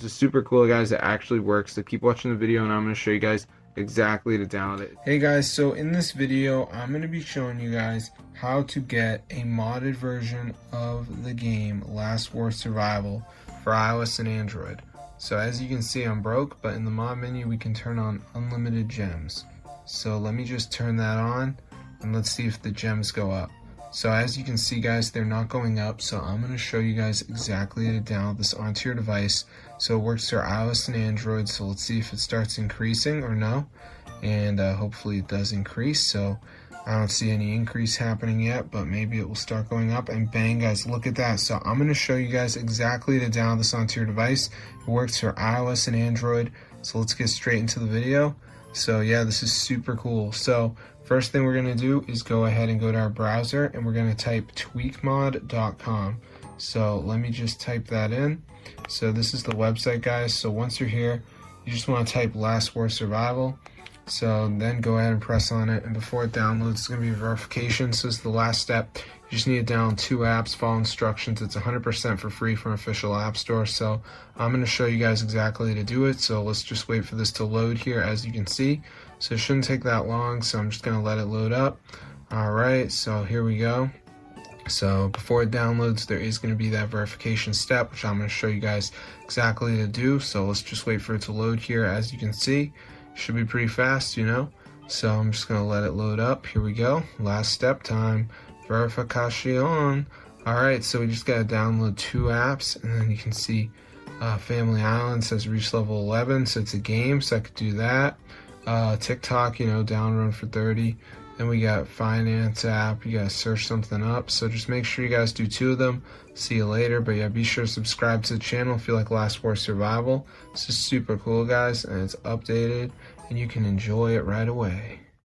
which is super cool, guys. It actually works. So keep watching the video and I'm going to show you guys exactly to download it. Hey guys, so in this video I'm going to be showing you guys how to get a modded version of the game Last War Survival for iOS and Android. So as you can see, I'm broke, but in the mod menu we can turn on unlimited gems. So let me just turn that on and let's see if the gems go up. So as you can see, guys, they're not going up, so I'm going to show you guys exactly how to download this onto your device. So it works for iOS and Android, so let's see if it starts increasing or no, and hopefully it does increase. So I don't see any increase happening yet, but maybe it will start going up, and bang, guys, look at that. So I'm going to show you guys exactly how to download this onto your device. It works for iOS and Android, so let's get straight into the video. So yeah, this is super cool. So first thing we're going to do is go ahead and go to our browser and we're going to type tweakmod.com. So let me just type that in. So this is the website, guys. So once you're here, you just want to type Last War Survival. So then go ahead and press on it, and before it downloads, it's going to be a verification. So this is the last step. You just need to download 2 apps, follow instructions. It's 100% for free from official app store. So I'm going to show you guys exactly how to do it. So let's just wait for this to load here, as you can see. So it shouldn't take that long, so I'm just going to let it load up. Alright, so here we go. So before it downloads, there is going to be that verification step, which I'm going to show you guys exactly how to do. So let's just wait for it to load here. As you can see, it should be pretty fast, you know. So I'm just going to let it load up. Here we go. Last step time. Verification. Alright, so we just got to download 2 apps, and then you can see Family Island says reach level 11, so it's a game, so I could do that. TikTok, you know, download for 30. Then we got finance app. You gotta search something up. So just make sure you guys do 2 of them. See you later. But yeah, be sure to subscribe to the channel if you like Last War Survival. This is super cool, guys, and it's updated, and you can enjoy it right away.